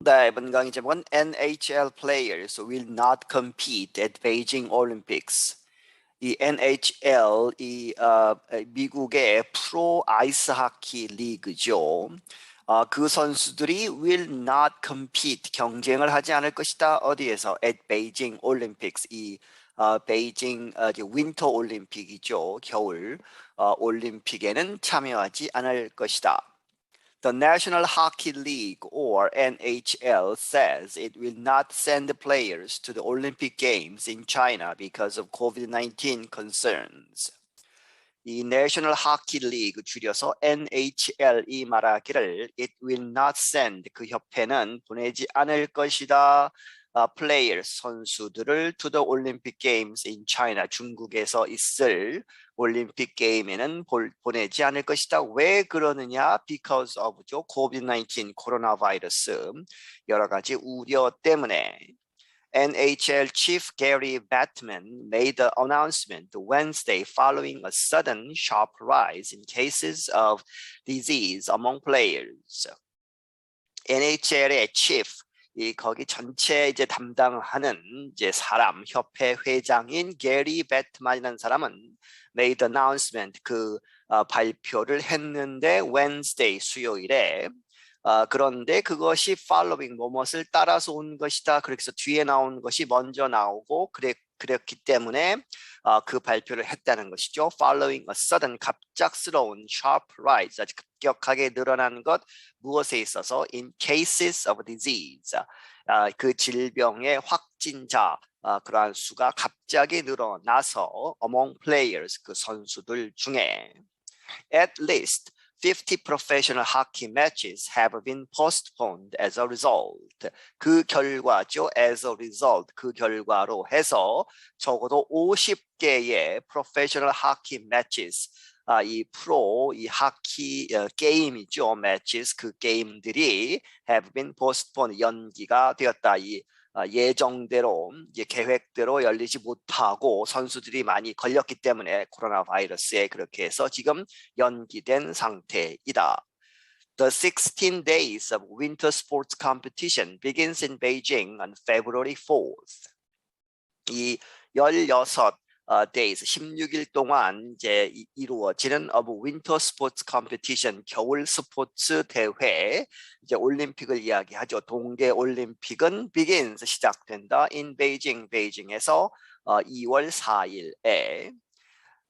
네, 이번 강의 제목은 NHL players will not compete at Beijing Olympics. 이 NHL, 미국의 프로 아이스하키 리그죠. 그 선수들이 will not compete, 경쟁을 하지 않을 것이다. 어디에서? At Beijing Olympics. 베이징 윈터 올림픽이죠. 겨울 올림픽에는 참여하지 않을 것이다. The National Hockey League, or NHL, says it will not send the players to the Olympic Games in China because of COVID-19 concerns. 이 National Hockey League, 줄여서 NHL이 말하기를 it will not send, 그 협회는 보내지 않을 것이다. players, 선수들을 to the Olympic Games in China, 중국에서 있을 올림픽 게임에는 보내지 않을 것이다. 왜 그러느냐? Because of죠. COVID-19, 코로나 바이러스, 여러 가지 우려 때문에. NHL chief Gary Bettman made the announcement Wednesday following a sudden sharp rise in cases of disease among players. NHL의 chief, 거기 전체 이제 담당하는 사람, 협회 회장인 게리 배트만이라는 사람은 made announcement, 발표를 했는데 Wednesday, 수요일에. 그런데 그것이 following, 무엇을 따라서 온 것이다. 그래서 뒤에 나온 것이 먼저 나오고 그랬기 때문에 그 발표를 했다는 것이죠. Following a sudden, 갑작스러운 sharp rise, 아주 급격하게 늘어난 것, 무엇에 있어서? In cases of disease, 그 질병의 확진자, 그러한 수가 갑자기 늘어나서 among players, 그 선수들 중에 at least 50 professional hockey matches have been postponed as a result. 그 결과죠. As a result, 그 결과로 해서 적어도 50개의 professional hockey matches, 이 하키 게임이죠. matches, 그 게임들이 have been postponed, 연기가 되었다. 예정대로, 계획대로 열리지 못하고 선수들이 많이 걸렸기 때문에 코로나 바이러스에 그렇게 해서 지금 연기된 상태이다. The 16 days of winter sports competition begins in Beijing on February 4th. 이 16 days, 16일 동안 이루어지는 of winter sports competition, 겨울 스포츠 대회, 올림픽을 이야기하죠. 동계 올림픽은 begins, 시작된다. in Beijing, 베이징에서 2월 4일에.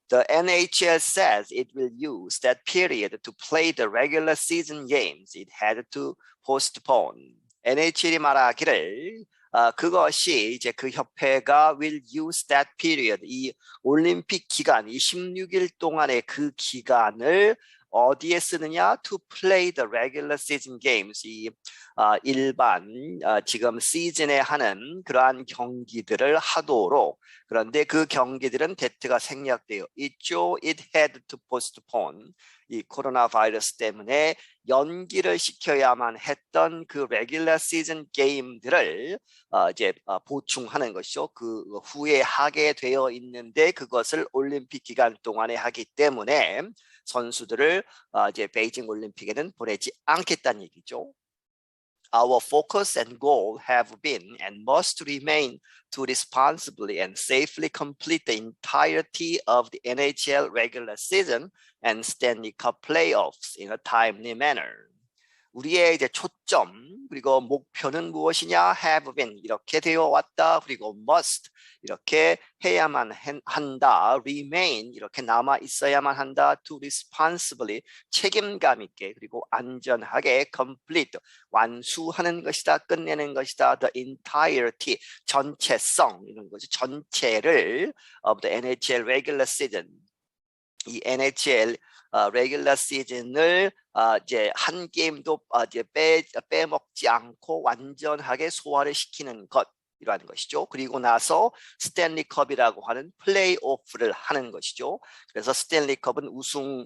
The NHL says it will use that period to play the regular season games it had to postpone. NHL이 말하기를 그것이 그 협회가 will use that period, 이 올림픽 기간, 이 16일 동안의 그 기간을 어디에 쓰느냐? To play the regular season games, 일반 지금 시즌에 하는 그러한 경기들을 하도록. 그런데 그 경기들은 that가 생략되어 있죠. It had to postpone, 이 코로나 바이러스 때문에 연기를 시켜야만 했던 그 레귤러 시즌 게임들을 보충하는 것이죠. 그 후에 하게 되어 있는데 그것을 올림픽 기간 동안에 하기 때문에 선수들을 베이징 올림픽에는 보내지 않겠다는 얘기죠. Our focus and goal have been and must remain to responsibly and safely complete the entirety of the NHL regular season and Stanley Cup playoffs in a timely manner. 우리의 초점 그리고 목표는 무엇이냐? have been, 이렇게 되어 왔다. 그리고 must, 이렇게 해야만 한다. remain, 이렇게 남아 있어야만 한다. to responsibly, 책임감 있게, 그리고 안전하게 complete, 완수하는 것이다. 끝내는 것이다. the entirety, 전체성, 이런 거죠. 전체를 of the NHL regular season, 이 NHL 레귤러 시즌을 한 게임도 빼먹지 않고 완전하게 소화를 시키는 것, 이라는 것이죠. 그리고 나서 스탠리컵이라고 하는 플레이오프를 하는 것이죠. 그래서 스탠리컵은 우승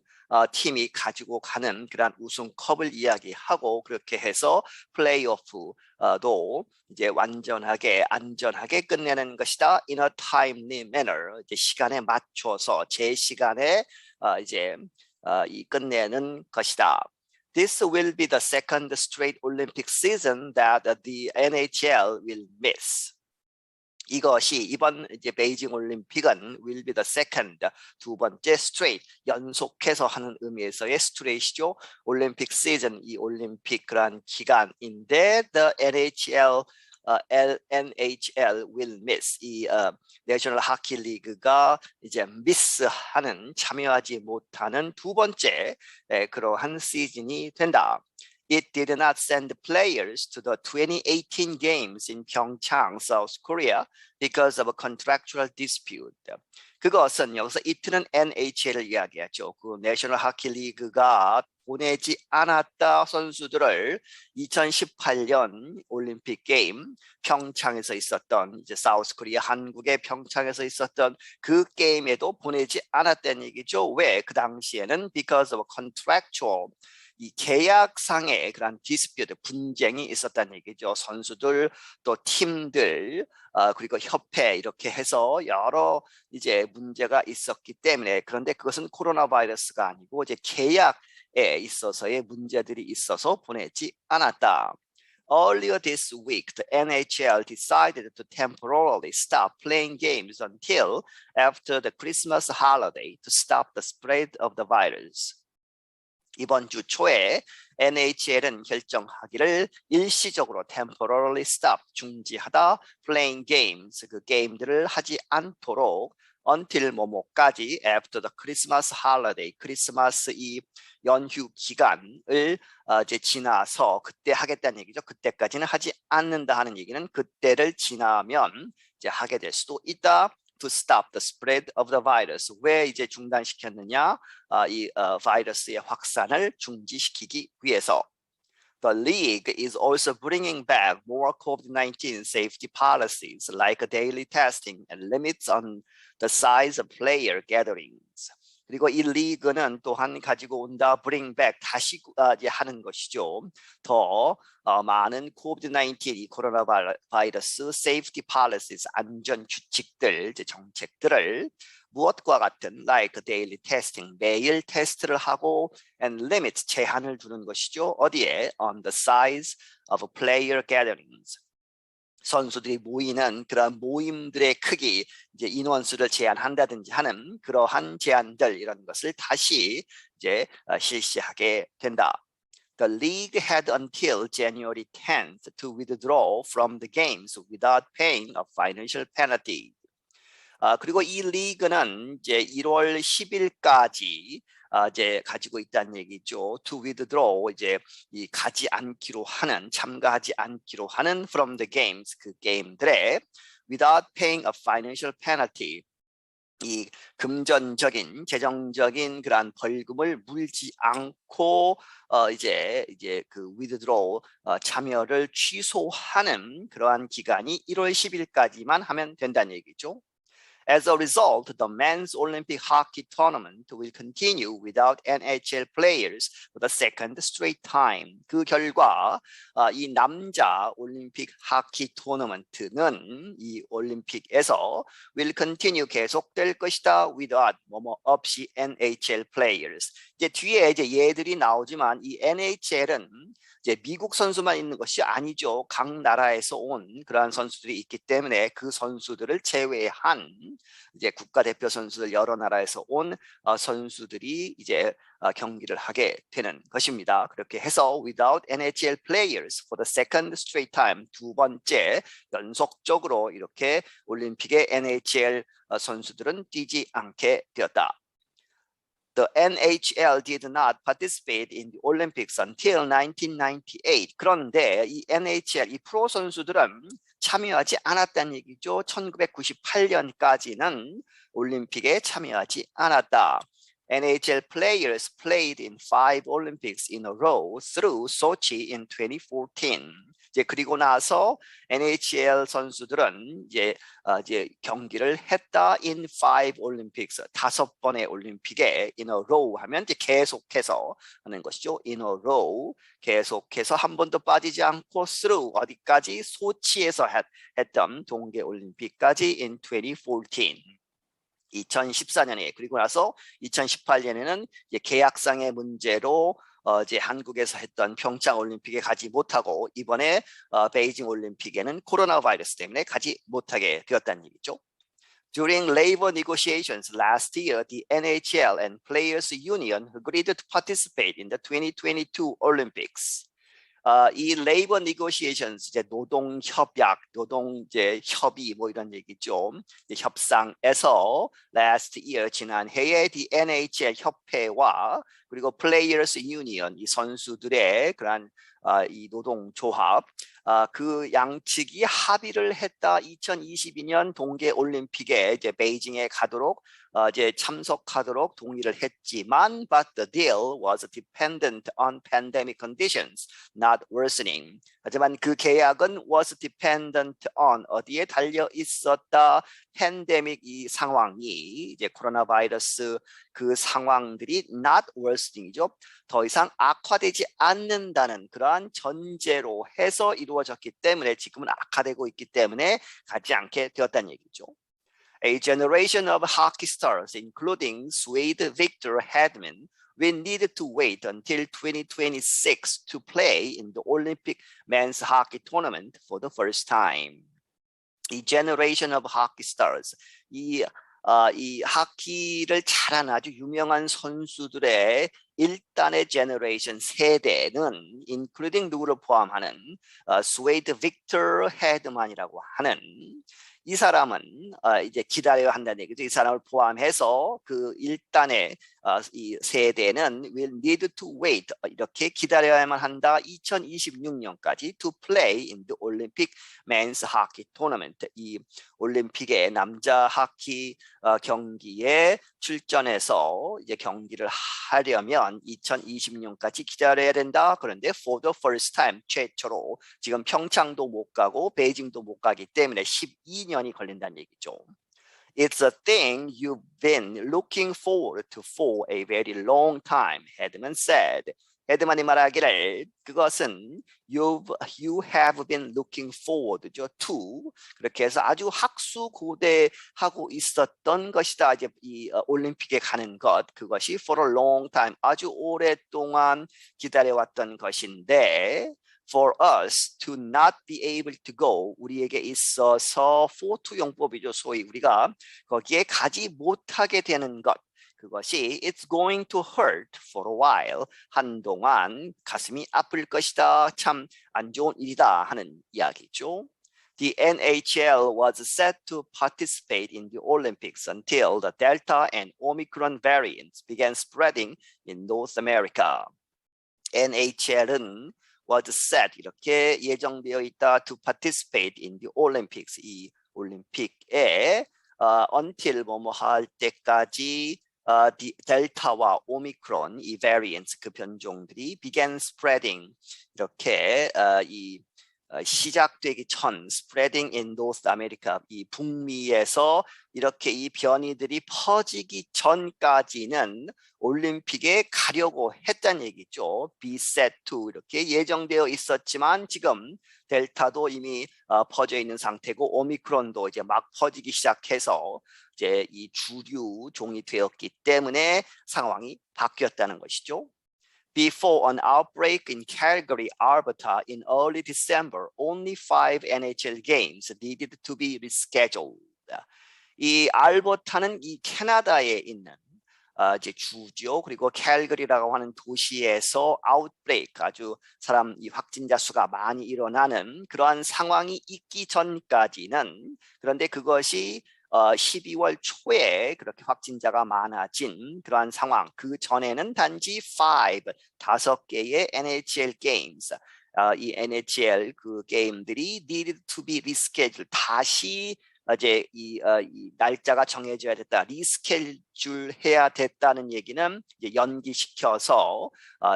팀이 가지고 가는 그런 우승컵을 이야기하고, 그렇게 해서 플레이오프도 완전하게 안전하게 끝내는 것이다. In a timely manner, 시간에 맞춰서 제 시간에 끝내는 것이다. This will be the second straight Olympic season that the NHL will miss. 이것이 이번 이제 베이징 올림픽은 will be the second 두 번째 straight 연속해서 하는 의미에서의 straight이죠. 올림픽 시즌 이 올림픽 그러한 기간인데 the NHL will miss 이 내셔널 하키 리그가 이제 미스하는 참여하지 못하는 두 번째 그러한 시즌이 된다. It did not send players to the 2018 games in Pyeongchang, South Korea because of a contractual dispute. 그것은 여기서 it는 NHL을 이야기하죠. 그 내셔널 하키 리그가 보내지 않았다 선수들을 2018년 올림픽 게임 평창에서 있었던 이제 사우스 코리아 한국의 평창에서 있었던 그 게임에도 보내지 않았다는 얘기죠. 왜? 그 당시에는 because of a contractual 이 계약상의 그런 디스퓨트 분쟁이 있었다는 얘기죠. 선수들 또 팀들 그리고 협회 이렇게 해서 여러 이제 문제가 있었기 때문에 그런데 그것은 코로나 바이러스가 아니고 이제 계약에 있어서의 문제들이 있어서 보내지 않았다. Earlier this week, the NHL decided to temporarily stop playing games until after the Christmas holiday to stop the spread of the virus. 이번 주 초에 NHL은 결정하기를 일시적으로 temporarily stop 중지하다 playing games 그 게임들을 하지 않도록 until 뭐뭐까지 after the Christmas holiday 크리스마스 이 연휴 기간을 이제 지나서 그때 하겠다는 얘기죠. 그때까지는 하지 않는다 하는 얘기는 그때를 지나면 이제 하게 될 수도 있다. To stop the spread of the virus. 왜 이제 중단시켰느냐? 이 바이러스의 확산을 중지시키기 위해서. The league is also bringing back more COVID-19 safety policies like daily testing and limits on the size of player gatherings. 그리고 이 리그는 또한 가지고 온다 bring back 다시 이제 하는 것이죠. 더 많은 COVID-19 이 코로나 바이러스 safety policies 안전 규칙들 이제 정책들을 무엇과 같은 like daily testing 매일 테스트를 하고 and limits 제한을 두는 것이죠. 어디에 on the size of player gatherings. 선수들이 모이는 그런 모임들의 크기, 이제 인원수를 제한한다든지 하는 그러한 제한들 이런 것을 다시 이제 실시하게 된다. The league had until January 10th to withdraw from the games without paying a financial penalty. 그리고 이 리그는 이제 1월 10일까지 이제 가지고 있다는 얘기죠. To withdraw 이제 이 가지 않기로 하는 참가하지 않기로 하는 from the games 그 게임들에 without paying a financial penalty 이 금전적인 재정적인 그러한 벌금을 물지 않고 이제 그 withdraw 참여를 취소하는 그러한 기간이 1월 10일까지만 하면 된다는 얘기죠. As a result, the men's Olympic hockey tournament will continue without NHL players for the second straight time. 그 결과 이 남자 올림픽 하키 토너먼트는 이 올림픽에서 will continue 계속될 것이다 without 뭐뭐 없이 NHL players. 이제 뒤에 이제 얘들이 나오지만 이 NHL은 이제 미국 선수만 있는 것이 아니죠. 각 나라에서 온 그러한 선수들이 있기 때문에 그 선수들을 제외한 이제 국가대표 선수들 여러 나라에서 온 선수들이 이제 경기를 하게 되는 것입니다. 그렇게 해서 without NHL players for the second straight time 두 번째 연속적으로 이렇게 올림픽에 NHL 선수들은 뛰지 않게 되었다. The NHL did not participate in the Olympics until 1998. 그런데 이 NHL, 이 프로 선수들은 참여하지 않았다는 얘기죠. 1998년까지는 올림픽에 참여하지 않았다. NHL players played in 5 Olympics in a row through Sochi in 2014. 이제 그리고 나서 NHL 선수들은 이제 경기를 했다 in 5 Olympics 5번의 올림픽에 in a row 하면 이제 계속해서 하는 것이죠. in a row 계속해서 한 번도 빠지지 않고 through 어디까지 소치에서 했던 동계 올림픽까지 in 2014. 2014년에 그리고 나서 2018년에는 이제 계약상의 문제로 이제 한국에서 했던 평창 올림픽에 가지 못하고 이번에 베이징 올림픽에는 코로나 바이러스 때문에 가지 못하게 되었다는 얘기죠. During labor negotiations last year, the NHL and Players Union agreed to participate in the 2022 Olympics. 이 labor negotiations 이제 노동 협약, 노동 이제 협의 뭐 이런 얘기죠. 협상에서 last year 지난해에 the NHL 협회와 그리고 Players Union 이 선수들의 그러한 이 노동조합 그 양측이 합의를 했다. 2022년 동계 올림픽에 이제 베이징에 가도록 이제 참석하도록 동의를 했지만, but the deal was dependent on pandemic conditions, not worsening. 하지만 그 계약은 was dependent on 어디에 달려 있었다. 팬데믹 이 상황이 이제 코로나 바이러스 그 상황들이 not worsening이죠. 더 이상 악화되지 않는다는 그러한 전제로 해서 이루어졌기 때문에 지금은 악화되고 있기 때문에 가지 않게 되었다는 얘기죠. A generation of hockey stars, including Swede Victor Hedman, will need to wait until 2026 to play in the Olympic men's hockey tournament for the first time. 이 generation of hockey stars, 이 하키를 잘하는 아주 유명한 선수들의 일단의 제너레이션 세대는 including 누구를 포함하는 스웨이드 빅터 헤드만이라고 하는 이 사람은 이제 기다려야 한다는 얘기죠. 이 사람을 포함해서 그 일단의 이 세대는 will need to wait 이렇게 기다려야만 한다. 2026년까지 to play in the Olympic men's hockey tournament 이 올림픽의 남자 하키 경기에 출전해서 이제 경기를 하려면 2026년까지 기다려야 된다. 그런데 for the first time 최초로 지금 평창도 못 가고 베이징도 못 가기 때문에 12년이 걸린다는 얘기죠. It's a thing you've been looking forward to for a very long time, Hedman said. 헤드만이 말하기를 그것은 you have been looking forward to 그렇게 해서 아주 학수고대하고 있었던 것이다. 이제 이 올림픽에 가는 것 그것이 for a long time 아주 오랫동안 기다려왔던 것인데 for us to not be able to go 우리에게 있어서 for to 용법이죠. 소위 우리가 거기에 가지 못하게 되는 것 그것이 it's going to hurt for a while 한동안 가슴이 아플 것이다. 참 안 좋은 일이다 하는 이야기죠. The NHL was set to participate in the Olympics until the Delta and Omicron variants began spreading in North America. NHL은 was set 이렇게 예정되어 있다 to participate in the Olympics 이 올림픽에 until 뭐뭐 할 때까지 델타와 오미크론 이 variants 그 변종들이 began spreading 이렇게 시작되기 전 spreading in North America 이 북미에서 이렇게 이 변이들이 퍼지기 전까지는 올림픽에 가려고 했다는 얘기죠. be set to 이렇게 예정되어 있었지만 지금 델타도 이미 퍼져 있는 상태고 오미크론도 이제 막 퍼지기 시작해서 이제 이 주류 종이 되었기 때문에 상황이 바뀌었다는 것이죠. Before an outbreak in Calgary, Alberta in early December, only 5 NHL games needed to be rescheduled. 이 알버타는 이 캐나다에 있는 이제 주죠. 그리고 캘거리라고 하는 도시에서 아웃브레이크 아주 사람 이 확진자 수가 많이 일어나는 그러한 상황이 있기 전까지는 그런데 그것이 12월 초에 그렇게 확진자가 많아진 그러한 상황 그 전에는 단지 5 개의 NHL 게임스 이 NHL 그 게임들이 needed to be rescheduled 다시 이제 이 날짜가 정해져야 됐다 리스케줄 해야 됐다는 얘기는 이제 연기시켜서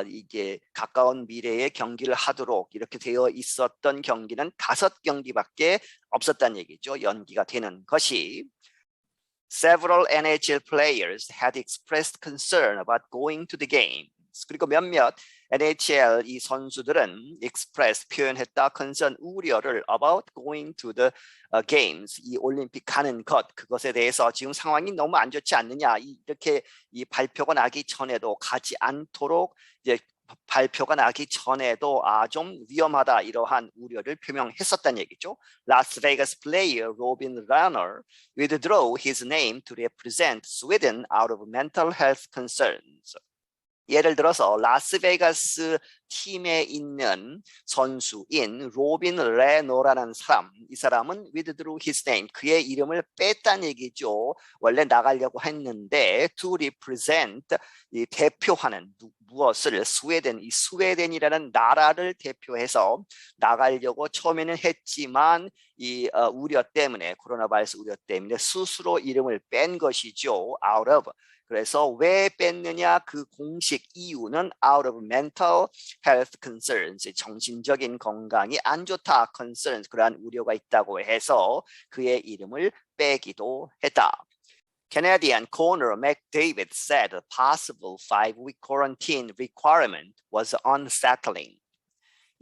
이게 가까운 미래에 경기를 하도록 이렇게 되어 있었던 경기는 5경기밖에 없었다는 얘기죠. 연기가 되는 것이 Several NHL players had expressed concern about going to the games. 그리고 몇몇 NHL 이 선수들은 express 표현했다 concern 우려를 about going to the games 이 올림픽 가는 것 그것에 대해서 지금 상황이 너무 안 좋지 않느냐 이렇게 이 발표가 나기 전에도 가지 않도록 이제 발표가 나기 전에도 좀 위험하다 이러한 우려를 표명했었다는 얘기죠. Las Vegas player Robin Runner withdrew his name to represent Sweden out of mental health concerns. 예를 들어서 라스베가스 팀에 있는 선수인 로빈 레노라는 사람, 이 사람은 withdrew his name, 그의 이름을 뺐다는 얘기죠. 원래 나가려고 했는데 to represent, 이 대표하는 무엇을, 스웨덴, 이 스웨덴이라는 나라를 대표해서 나가려고 처음에는 했지만 이 우려 때문에, 코로나 바이러스 우려 때문에 스스로 이름을 뺀 것이죠. out of. 그래서 왜 뺐느냐, 그 공식 이유는 out of mental health concerns, 정신적인 건강이 안 좋다, concerns, 그러한 우려가 있다고 해서 그의 이름을 빼기도 했다. Canadian corner McDavid said a possible 5-week quarantine requirement was unsettling.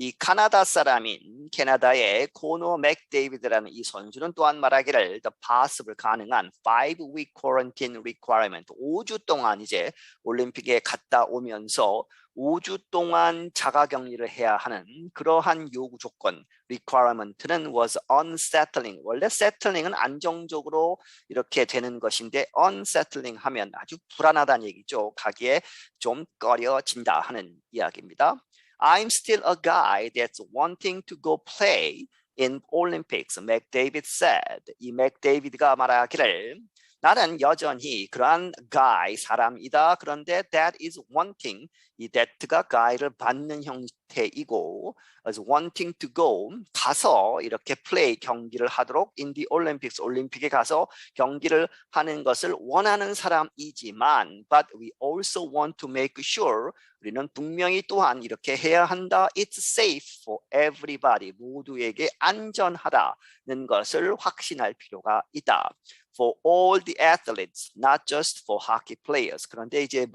이 카나다 사람인 캐나다의 코너 맥데이비드라는 이 선수는 또한 말하기를 the possible 가능한 5-week quarantine requirement, 5주 동안 이제 올림픽에 갔다 오면서 5주 동안 자가격리를 해야 하는 그러한 요구 조건, requirement는 was unsettling. 원래 settling은 안정적으로 이렇게 되는 것인데 unsettling 하면 아주 불안하다는 얘기죠. 가기에 좀 꺼려진다 하는 이야기입니다. I'm still a guy that's wanting to go play in Olympics, McDavid said. 이 맥데이비드가 말하기를 나는 여전히 그러한 guy, 사람이다. 그런데 that is wanting, 이 that가 guy를 받는 형태이고 as wanting to go, 가서 이렇게 play, 경기를 하도록 in the Olympics, 올림픽에 가서 경기를 하는 것을 원하는 사람이지만 but we also want to make sure, 우리는 분명히 또한 이렇게 해야 한다. It's safe for everybody, 모두에게 안전하다는 것을 확신할 필요가 있다. For all the athletes, not just for hockey players. 그런데 이제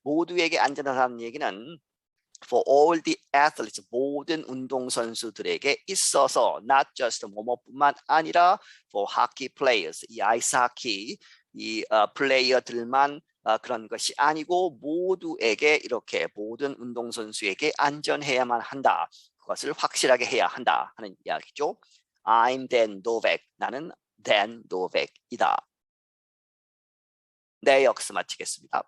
모두에게 안전하다는 얘기는 for all the athletes, 모든 운동선수들에게 있어서 not just 뭐뭐뿐만 아니라 for hockey players, 이 아이스하키 이 플레이어들만 그런 것이 아니고 모두에게, 이렇게 모든 운동선수에게 안전해야만 한다. 그것을 확실하게 해야 한다 하는 이야기죠. I'm Dan Novak, 나는 Dan Novak이다. 네, 여기서 마치겠습니다.